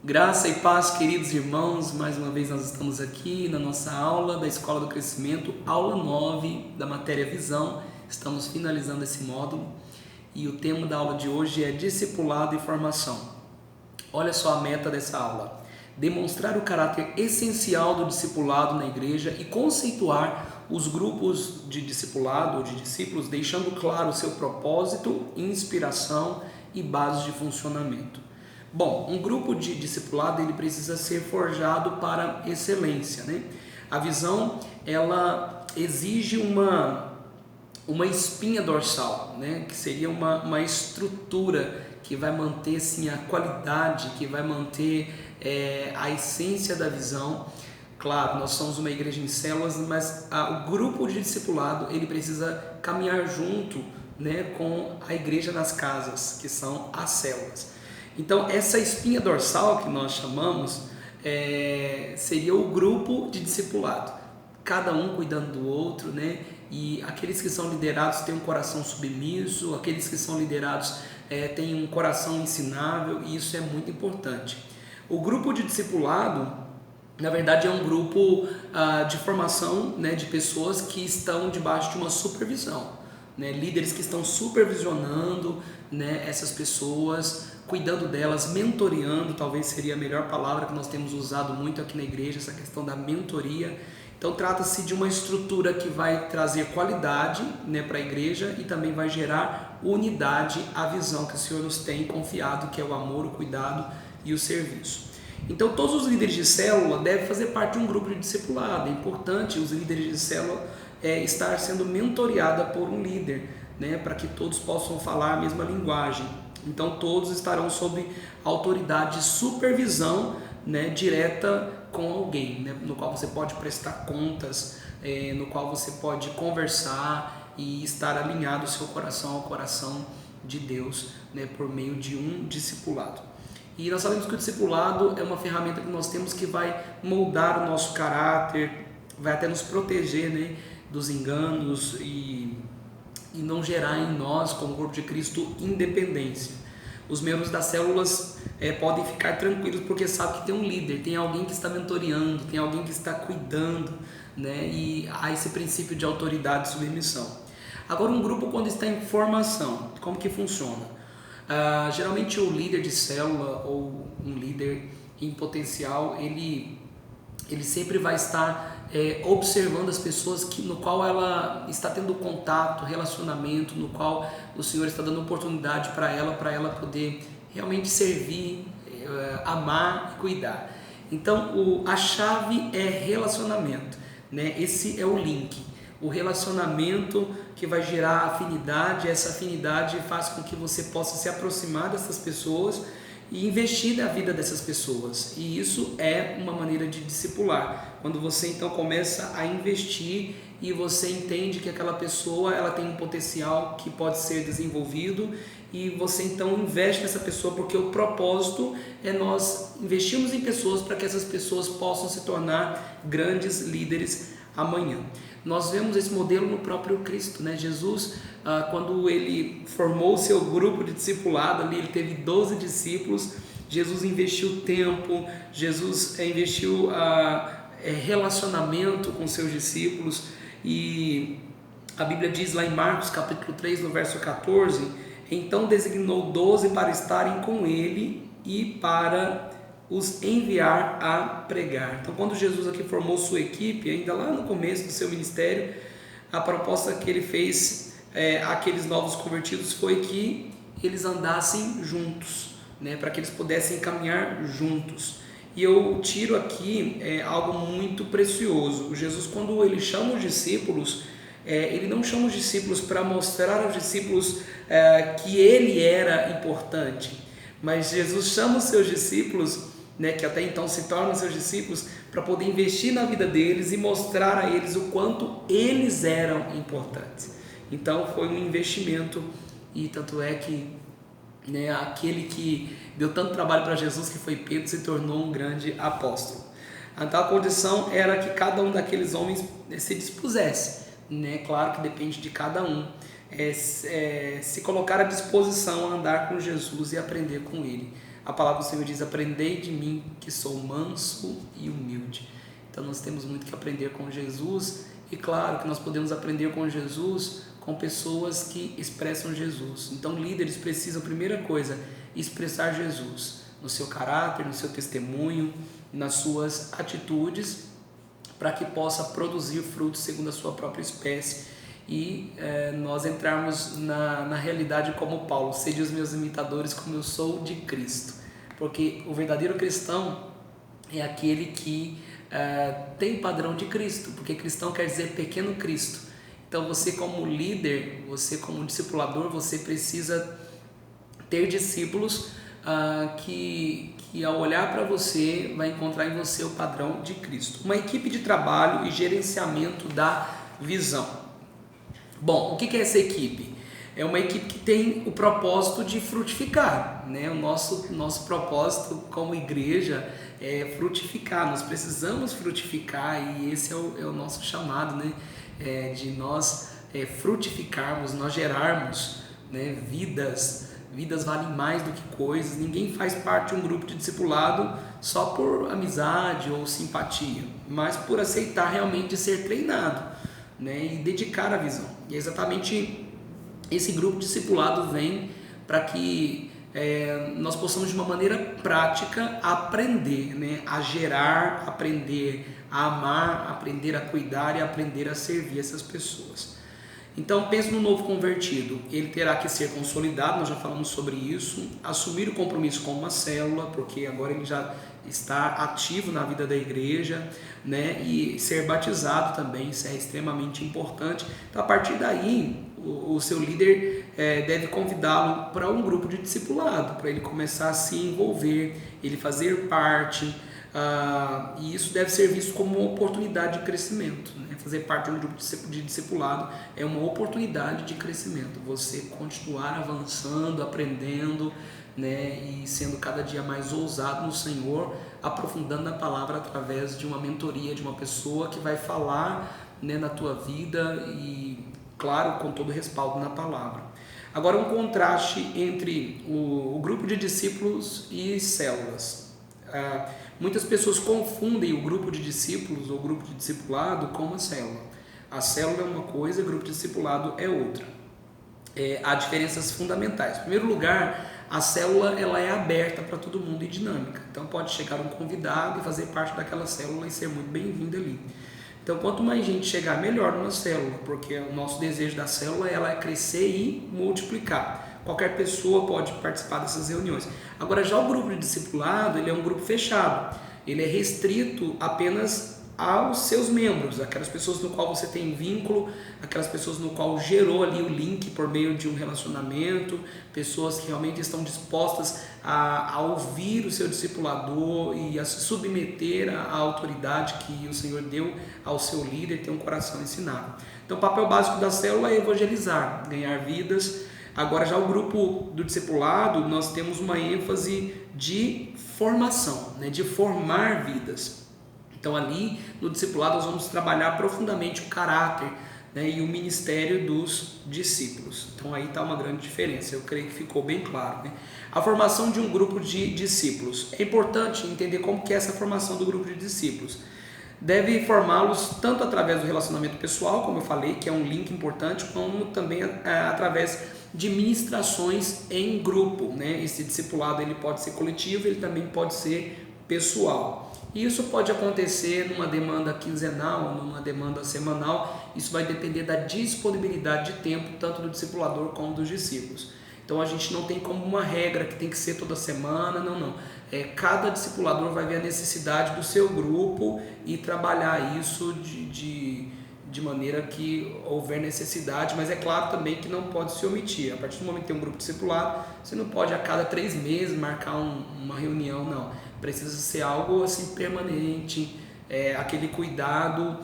Graça e paz, queridos irmãos, mais uma vez nós estamos aqui na nossa aula da Escola do Crescimento, aula 9 da matéria Visão. Estamos finalizando esse módulo e o tema da aula de hoje é Discipulado e Formação. Olha só a meta dessa aula: demonstrar o caráter essencial do discipulado na igreja e conceituar os grupos de discipulado ou de discípulos, deixando claro o seu propósito, inspiração e bases de funcionamento. Bom, um grupo de discipulado ele precisa ser forjado para excelência, né? A visão ela exige uma espinha dorsal, né? Que seria uma estrutura que vai manter assim, a qualidade, que vai manter a essência da visão. Claro, nós somos uma igreja em células, mas o grupo de discipulado ele precisa caminhar junto, né, com a igreja nas casas, que são as células. Então, essa espinha dorsal que nós chamamos seria o grupo de discipulado, cada um cuidando do outro, né? E aqueles que são liderados têm um coração submisso, aqueles que são liderados têm um coração ensinável, e isso é muito importante. O grupo de discipulado, na verdade, é um grupo de formação, né, de pessoas que estão debaixo de uma supervisão, né? Líderes que estão supervisionando, né, essas pessoas, cuidando delas, mentoreando, talvez seria a melhor palavra que nós temos usado muito aqui na igreja, essa questão da mentoria. Então trata-se de uma estrutura que vai trazer qualidade, né, para a igreja e também vai gerar unidade, a visão que o Senhor nos tem confiado, que é o amor, o cuidado e o serviço. Então todos os líderes de célula devem fazer parte de um grupo de discipulado. É importante os líderes de célula estar sendo mentoreada por um líder, né, para que todos possam falar a mesma linguagem. Então todos estarão sob autoridade de supervisão, né, direta com alguém, né, no qual você pode prestar contas, no qual você pode conversar e estar alinhado o seu coração ao coração de Deus, né, por meio de um discipulado. E nós sabemos que o discipulado é uma ferramenta que nós temos que vai moldar o nosso caráter, vai até nos proteger, né, dos enganos e não gerar em nós, como corpo de Cristo, independência. Os membros das células podem ficar tranquilos porque sabem que tem um líder, tem alguém que está mentoreando, tem alguém que está cuidando, né? E há esse princípio de autoridade e submissão. Agora, um grupo quando está em formação, como que funciona? Geralmente o líder de célula ou um líder em potencial, ele sempre vai estar observando as pessoas no qual ela está tendo contato, relacionamento, no qual o Senhor está dando oportunidade para ela poder realmente servir, amar e cuidar. Então a chave é relacionamento, né? Esse é o link, o relacionamento que vai gerar afinidade. Essa afinidade faz com que você possa se aproximar dessas pessoas e investir na vida dessas pessoas, e isso é uma maneira de discipular, quando você então começa a investir e você entende que aquela pessoa ela tem um potencial que pode ser desenvolvido, e você então investe nessa pessoa, porque o propósito é nós investirmos em pessoas para que essas pessoas possam se tornar grandes líderes amanhã. Nós vemos esse modelo no próprio Cristo, né? Jesus, quando ele formou o seu grupo de discipulado, ali ele teve 12 discípulos. Jesus investiu tempo, Jesus investiu relacionamento com seus discípulos, e a Bíblia diz lá em Marcos capítulo 3, no verso 14, então designou 12 para estarem com ele e para os enviar a pregar. Então, quando Jesus aqui formou sua equipe, ainda lá no começo do seu ministério, a proposta que ele fez àqueles novos convertidos foi que eles andassem juntos, né, para que eles pudessem caminhar juntos. E eu tiro aqui algo muito precioso. Jesus, quando ele chama os discípulos, ele não chama os discípulos para mostrar aos discípulos que ele era importante, mas Jesus chama os seus discípulos, né, que até então se tornam seus discípulos, para poder investir na vida deles e mostrar a eles o quanto eles eram importantes. Então foi um investimento, e tanto é que, né, aquele que deu tanto trabalho para Jesus, que foi Pedro, se tornou um grande apóstolo. A tal condição era que cada um daqueles homens se dispusesse, né, claro que depende de cada um, se colocar à disposição a andar com Jesus e aprender com ele. A palavra do Senhor diz: aprendei de mim que sou manso e humilde. Então nós temos muito que aprender com Jesus, e claro que nós podemos aprender com Jesus com pessoas que expressam Jesus. Então líderes precisam, primeira coisa, expressar Jesus no seu caráter, no seu testemunho, nas suas atitudes, para que possa produzir frutos segundo a sua própria espécie. E nós entrarmos na realidade como Paulo: sede os meus imitadores como eu sou de Cristo. Porque o verdadeiro cristão é aquele que tem o padrão de Cristo, porque cristão quer dizer pequeno Cristo. Então você como líder, você como discipulador, você precisa ter discípulos que ao olhar para você vai encontrar em você o padrão de Cristo. Uma equipe de trabalho e gerenciamento da visão. Bom, o que é essa equipe? É uma equipe que tem o propósito de frutificar, né? O nosso propósito como igreja é frutificar. Nós precisamos frutificar, e esse é o nosso chamado, né? De nós frutificarmos, nós gerarmos, né? Vidas valem mais do que coisas. Ninguém faz parte de um grupo de discipulado só por amizade ou simpatia, mas por aceitar realmente ser treinado, né? E dedicar a visão. E é exatamente esse grupo discipulado vem para que nós possamos de uma maneira prática aprender, né? A gerar, aprender a amar, aprender a cuidar e aprender a servir essas pessoas. Então pense no novo convertido: ele terá que ser consolidado, nós já falamos sobre isso, assumir o compromisso com uma célula, porque agora ele já está ativo na vida da igreja, né? E ser batizado também, isso é extremamente importante. Então a partir daí o seu líder deve convidá-lo para um grupo de discipulado, para ele começar a se envolver, ele fazer parte. E isso deve ser visto como uma oportunidade de crescimento, né? Fazer parte de um grupo de discipulado é uma oportunidade de crescimento, você continuar avançando, aprendendo, né? E sendo cada dia mais ousado no Senhor, aprofundando a palavra através de uma mentoria, de uma pessoa que vai falar, né, na tua vida, e claro, com todo o respaldo na palavra. Agora, um contraste entre o grupo de discípulos e células. Muitas pessoas confundem o grupo de discípulos ou grupo de discipulado com uma célula. A célula é uma coisa, o grupo de discipulado é outra. Há diferenças fundamentais. Em primeiro lugar, a célula ela é aberta para todo mundo e dinâmica. Então pode chegar um convidado e fazer parte daquela célula e ser muito bem-vindo ali. Então quanto mais gente chegar, melhor numa célula, porque o nosso desejo da célula ela é crescer e multiplicar. Qualquer pessoa pode participar dessas reuniões. Agora, já o grupo de discipulado, ele é um grupo fechado. Ele é restrito apenas aos seus membros, aquelas pessoas no qual você tem vínculo, aquelas pessoas no qual gerou ali o link por meio de um relacionamento, pessoas que realmente estão dispostas a ouvir o seu discipulador e a se submeter à autoridade que o Senhor deu ao seu líder, ter um coração ensinado. Então, o papel básico da célula é evangelizar, ganhar vidas. Agora, já o grupo do discipulado, nós temos uma ênfase de formação, né, de formar vidas. Então, ali no discipulado, nós vamos trabalhar profundamente o caráter, né, e o ministério dos discípulos. Então, aí está uma grande diferença, eu creio que ficou bem claro, né? A formação de um grupo de discípulos. É importante entender como que é essa formação do grupo de discípulos. Deve formá-los tanto através do relacionamento pessoal, como eu falei, que é um link importante, como também através de ministrações em grupo, né? Esse discipulado ele pode ser coletivo, ele também pode ser pessoal. E isso pode acontecer numa demanda quinzenal, numa demanda semanal. Isso vai depender da disponibilidade de tempo, tanto do discipulador como dos discípulos. Então a gente não tem como uma regra que tem que ser toda semana, não. Cada discipulador vai ver a necessidade do seu grupo e trabalhar isso de maneira que houver necessidade, mas é claro também que não pode se omitir. A partir do momento que tem um grupo discipulado, você não pode a cada 3 meses marcar uma reunião, não. Precisa ser algo assim permanente, aquele cuidado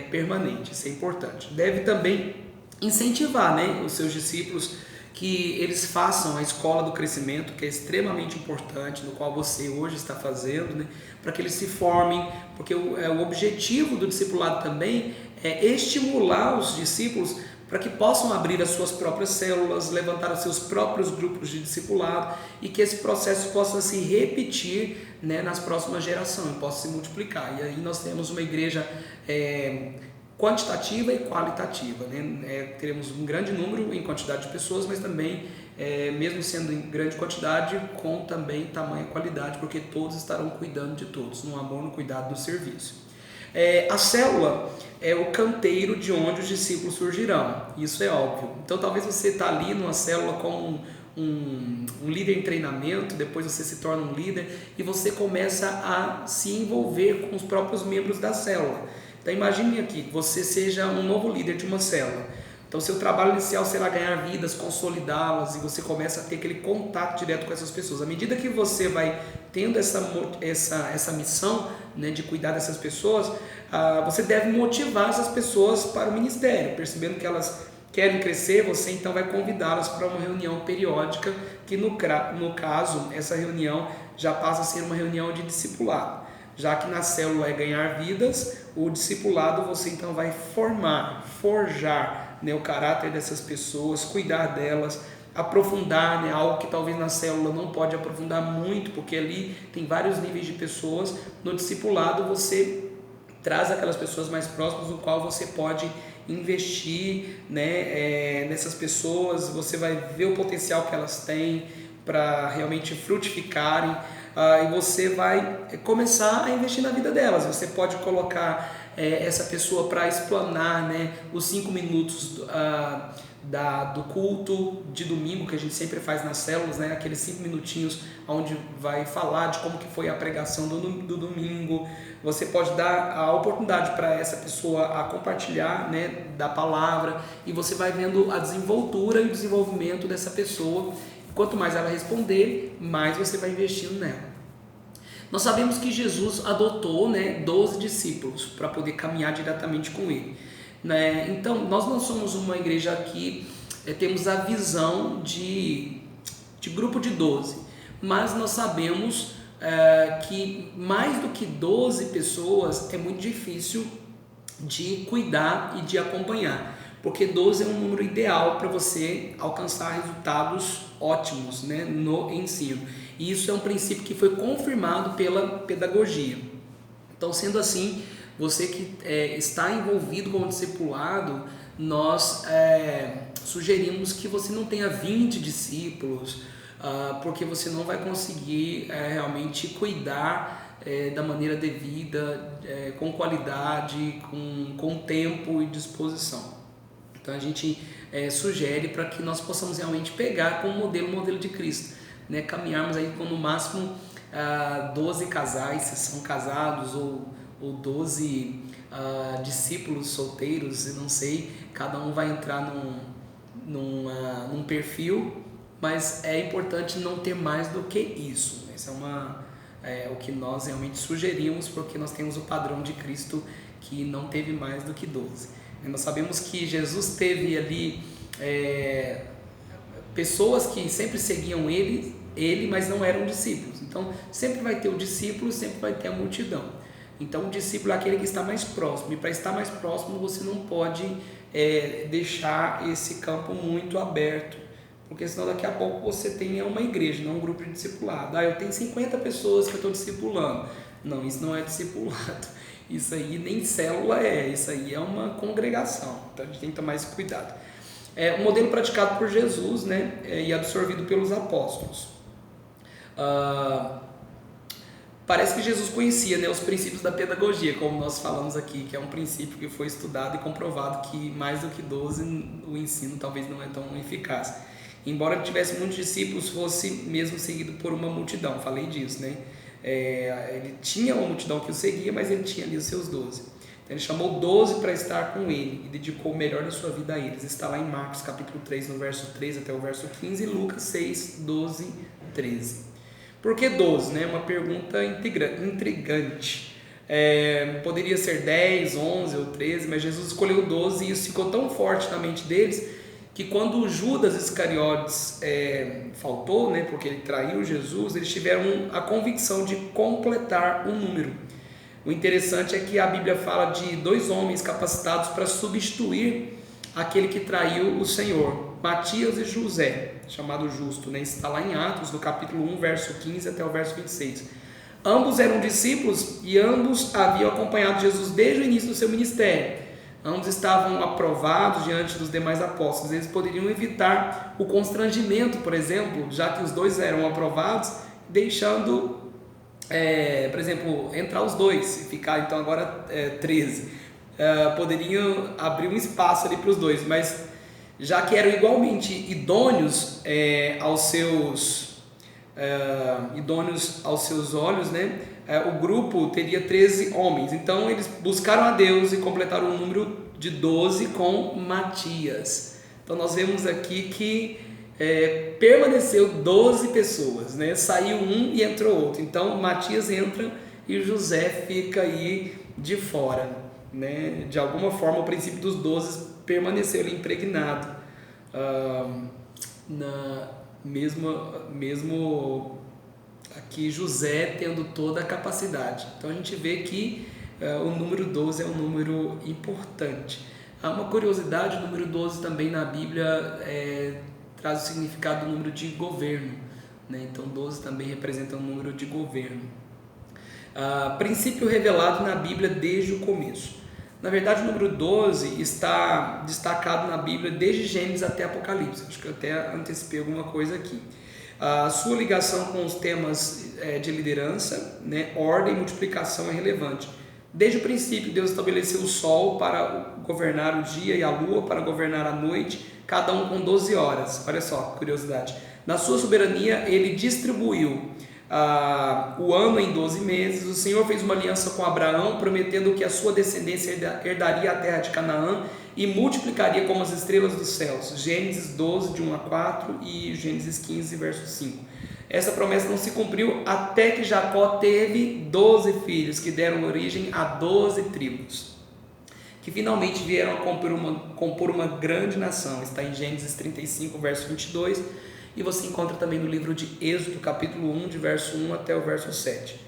permanente, isso é importante. Deve também incentivar, né, os seus discípulos que eles façam a escola do crescimento, que é extremamente importante, no qual você hoje está fazendo, né, para que eles se formem, porque o objetivo do discipulado também é estimular os discípulos para que possam abrir as suas próprias células, levantar os seus próprios grupos de discipulado e que esse processo possa se repetir, né, nas próximas gerações, possa se multiplicar. E aí nós temos uma igreja quantitativa e qualitativa, né? Teremos um grande número em quantidade de pessoas, mas também, mesmo sendo em grande quantidade, com também tamanha qualidade, porque todos estarão cuidando de todos, no amor, no cuidado, no serviço. A célula é o canteiro de onde os discípulos surgirão, isso é óbvio. Então talvez você está ali numa célula como um líder em treinamento, depois você se torna um líder e você começa a se envolver com os próprios membros da célula. Então imagine aqui que você seja um novo líder de uma célula. Então seu trabalho inicial será ganhar vidas, consolidá-las, e você começa a ter aquele contato direto com essas pessoas. À medida que você vai tendo essa missão, né, de cuidar dessas pessoas, você deve motivar essas pessoas para o ministério, percebendo que elas querem crescer, você então vai convidá-las para uma reunião periódica, que no caso, essa reunião já passa a ser uma reunião de discipulado. Já que na célula é ganhar vidas, o discipulado você então vai forjar, né, o caráter dessas pessoas, cuidar delas, aprofundar, né, algo que talvez na célula não pode aprofundar muito, porque ali tem vários níveis de pessoas. No discipulado você traz aquelas pessoas mais próximas, no qual você pode investir, né, nessas pessoas, você vai ver o potencial que elas têm para realmente frutificarem, e você vai começar a investir na vida delas. Você pode colocar essa pessoa para explanar, né, os 5 minutos do culto de domingo, que a gente sempre faz nas células, né, aqueles 5 minutinhos onde vai falar de como que foi a pregação do domingo. Você pode dar a oportunidade para essa pessoa a compartilhar, né, da palavra, e você vai vendo a desenvoltura e o desenvolvimento dessa pessoa. Quanto mais ela responder, mais você vai investindo nela. Nós sabemos que Jesus adotou, né, 12 discípulos para poder caminhar diretamente com ele, né? Então, nós não somos uma igreja que temos a visão de grupo de 12, mas nós sabemos que mais do que 12 pessoas é muito difícil de cuidar e de acompanhar, porque 12 é um número ideal para você alcançar resultados ótimos, né, no ensino. E isso é um princípio que foi confirmado pela pedagogia. Então, sendo assim, você que está envolvido com o discipulado, nós sugerimos que você não tenha 20 discípulos, porque você não vai conseguir realmente cuidar da maneira devida, com qualidade, com tempo e disposição. Então a gente sugere para que nós possamos realmente pegar como modelo de Cristo, né? Caminharmos aí com no máximo 12 casais, se são casados, ou 12 discípulos solteiros, eu não sei, cada um vai entrar num perfil, mas é importante não ter mais do que isso. Isso é o que nós realmente sugerimos, porque nós temos o padrão de Cristo que não teve mais do que 12. Nós sabemos que Jesus teve ali pessoas que sempre seguiam ele, mas não eram discípulos. Então, sempre vai ter o discípulo, sempre vai ter a multidão. Então, o discípulo é aquele que está mais próximo. E para estar mais próximo, você não pode deixar esse campo muito aberto, porque senão daqui a pouco você tem uma igreja, não um grupo de discipulado. Eu tenho 50 pessoas que eu estou discipulando. Não, isso não é discipulado. Isso aí nem célula isso aí é uma congregação. Então a gente tem que tomar esse cuidado. Um modelo praticado por Jesus, né, e absorvido pelos apóstolos. Parece que Jesus conhecia, né, os princípios da pedagogia, como nós falamos aqui, que é um princípio que foi estudado e comprovado que mais do que 12 o ensino talvez não é tão eficaz. Embora tivesse muitos discípulos, fosse mesmo seguido por uma multidão, falei disso, né? Ele tinha uma multidão que o seguia, mas ele tinha ali os seus 12. Então ele chamou 12 para estar com ele e dedicou o melhor da sua vida a eles. Está lá em Marcos capítulo 3, no verso 3 até o verso 15, e Lucas 6, 12, 13. Por que 12? Né? Uma pergunta intrigante. Poderia ser 10, 11 ou 13, mas Jesus escolheu 12 e isso ficou tão forte na mente deles que quando Judas Iscariotes faltou, né, porque ele traiu Jesus, eles tiveram a convicção de completar o número. O interessante é que a Bíblia fala de 2 homens capacitados para substituir aquele que traiu o Senhor, Matias e José, chamado Justo, né? Isso está lá em Atos, no capítulo 1, verso 15 até o verso 26. Ambos eram discípulos e ambos haviam acompanhado Jesus desde o início do seu ministério. Ambos estavam aprovados diante dos demais apóstolos. Eles poderiam evitar o constrangimento, por exemplo, já que os dois eram aprovados, deixando, por exemplo, entrar os dois e ficar então agora 13. Poderiam abrir um espaço ali para os dois, mas já que eram igualmente idôneos aos seus olhos, né? O grupo teria 13 homens. Então eles buscaram a Deus e completaram o número de 12 com Matias. Então nós vemos aqui que permaneceu 12 pessoas, né? Saiu um e entrou outro. Então Matias entra e José fica aí de fora, né? De alguma forma o princípio dos 12 permaneceu ali impregnado, mesmo aqui José tendo toda a capacidade. Então a gente vê que o número 12 é um número importante. Há uma curiosidade: o número 12 também na Bíblia traz o significado do número de governo, né? Então 12 também representa um número de governo. Princípio revelado na Bíblia desde o começo. Na verdade, o número 12 está destacado na Bíblia desde Gênesis até Apocalipse. Acho que eu até antecipei alguma coisa aqui. A sua ligação com os temas de liderança, né, ordem e multiplicação é relevante. Desde o princípio, Deus estabeleceu o sol para governar o dia e a lua para governar a noite, cada um com 12 horas. Olha só, curiosidade. Na sua soberania, ele distribuiu o ano em 12 meses. O Senhor fez uma aliança com Abraão, prometendo que a sua descendência herdaria a terra de Canaã e multiplicaria como as estrelas dos céus. Gênesis 12, de 1 a 4 e Gênesis 15, verso 5. Essa promessa não se cumpriu até que Jacó teve 12 filhos, que deram origem a 12 tribos, que finalmente vieram a compor uma grande nação. Está em Gênesis 35, verso 22, e você encontra também no livro de Êxodo, capítulo 1, de verso 1 até o verso 7.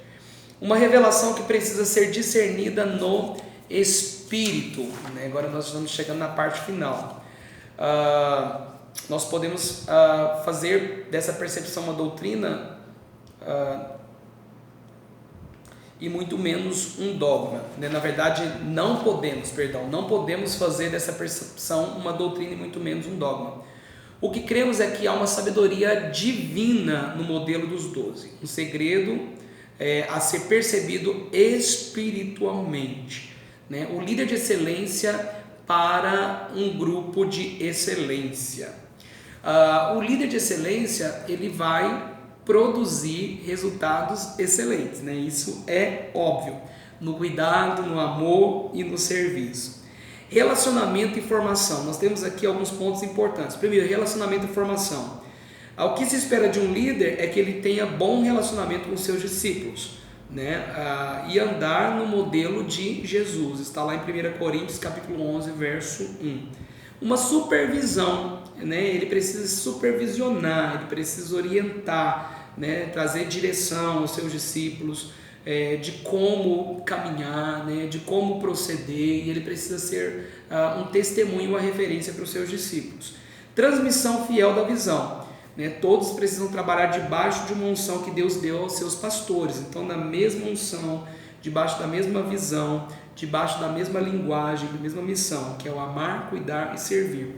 Uma revelação que precisa ser discernida no Espírito, né? Agora nós estamos chegando na parte final. Nós podemos fazer dessa percepção uma doutrina e muito menos um dogma, né? Na verdade, não podemos fazer dessa percepção uma doutrina e muito menos um dogma. O que cremos é que há uma sabedoria divina no modelo dos 12, um segredo a ser percebido espiritualmente, né? O líder de excelência para um grupo de excelência. O líder de excelência, ele vai produzir resultados excelentes, né? Isso é óbvio, no cuidado, no amor e no serviço. Relacionamento e formação. Nós temos aqui alguns pontos importantes. Primeiro, relacionamento e formação. O que se espera de um líder é que ele tenha bom relacionamento com seus discípulos, né? E andar no modelo de Jesus. Está lá em 1 Coríntios capítulo 11, verso 1. Uma supervisão, né? Ele precisa supervisionar, ele precisa orientar, né? Trazer direção aos seus discípulos, de como caminhar, né? De como proceder, e ele precisa ser um testemunho, uma referência para os seus discípulos. Transmissão fiel da visão, né? Todos precisam trabalhar debaixo de uma unção que Deus deu aos seus pastores. Então, na mesma unção, debaixo da mesma visão, debaixo da mesma linguagem, da mesma missão, que é o amar, cuidar e servir.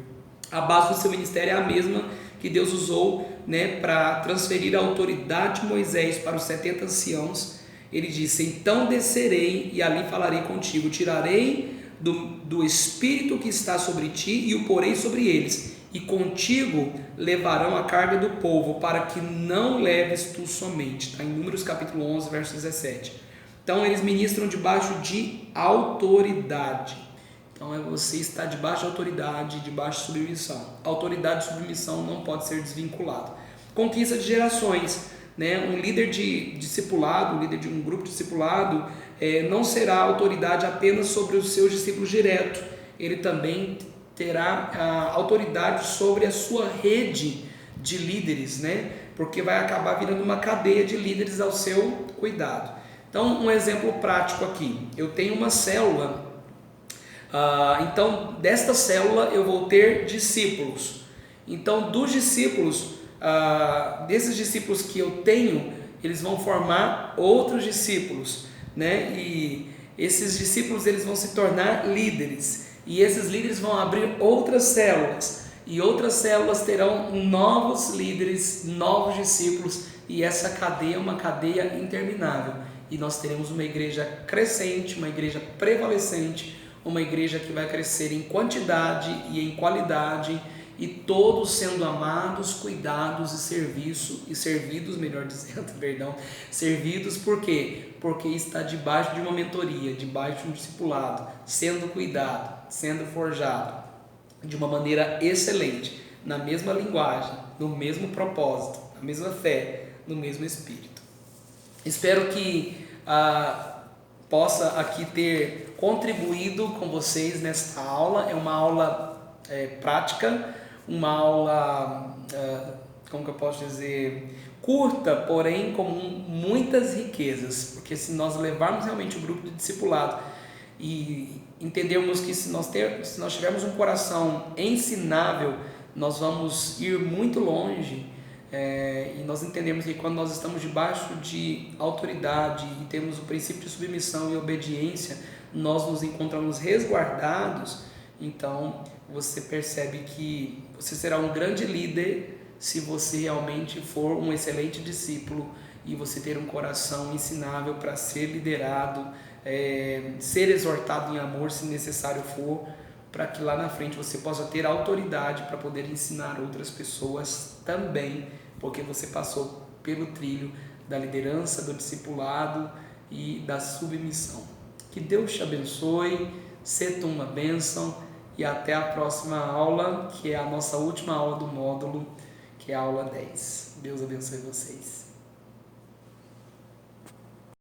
A base do seu ministério é a mesma que Deus usou, né, para transferir a autoridade de Moisés para os 70 anciãos. Ele disse: então descerei e ali falarei contigo, tirarei do espírito que está sobre ti e o porei sobre eles, e contigo levarão a carga do povo, para que não leves tu somente. Está em Números capítulo 11, verso 17. Então eles ministram debaixo de autoridade. Então você está debaixo de autoridade, debaixo de submissão. Autoridade e submissão não pode ser desvinculado. Conquista de gerações, né? Um líder de discipulado, um líder de um grupo de discipulado, não será autoridade apenas sobre os seus discípulos direto. Ele também terá autoridade sobre a sua rede de líderes, né? Porque vai acabar virando uma cadeia de líderes ao seu cuidado. Então, um exemplo prático aqui: eu tenho uma célula Então, desta célula eu vou ter discípulos. Então, dos discípulos, desses discípulos que eu tenho, eles vão formar outros discípulos, né? E esses discípulos eles vão se tornar líderes. E esses líderes vão abrir outras células. E outras células terão novos líderes, novos discípulos. E essa cadeia é uma cadeia interminável. E nós teremos uma igreja crescente, uma igreja prevalecente, uma igreja que vai crescer em quantidade e em qualidade, e todos sendo amados, cuidados e servidos, melhor dizendo, perdão, servidos por quê? Porque está debaixo de uma mentoria, debaixo de um discipulado, sendo cuidado, sendo forjado de uma maneira excelente, na mesma linguagem, no mesmo propósito, na mesma fé, no mesmo espírito. Espero que possa aqui ter contribuído com vocês nesta aula. É uma aula prática, uma aula, como que eu posso dizer, curta, porém com muitas riquezas, porque se nós levarmos realmente o grupo de discipulado e entendermos que se nós tivermos um coração ensinável, nós vamos ir muito longe. E nós entendemos que quando nós estamos debaixo de autoridade e temos o princípio de submissão e obediência, nós nos encontramos resguardados. Então você percebe que você será um grande líder se você realmente for um excelente discípulo e você ter um coração ensinável para ser liderado, ser exortado em amor se necessário for, para que lá na frente você possa ter autoridade para poder ensinar outras pessoas também, porque você passou pelo trilho da liderança, do discipulado e da submissão. Que Deus te abençoe, seja uma bênção e até a próxima aula, que é a nossa última aula do módulo, que é a aula 10. Deus abençoe vocês.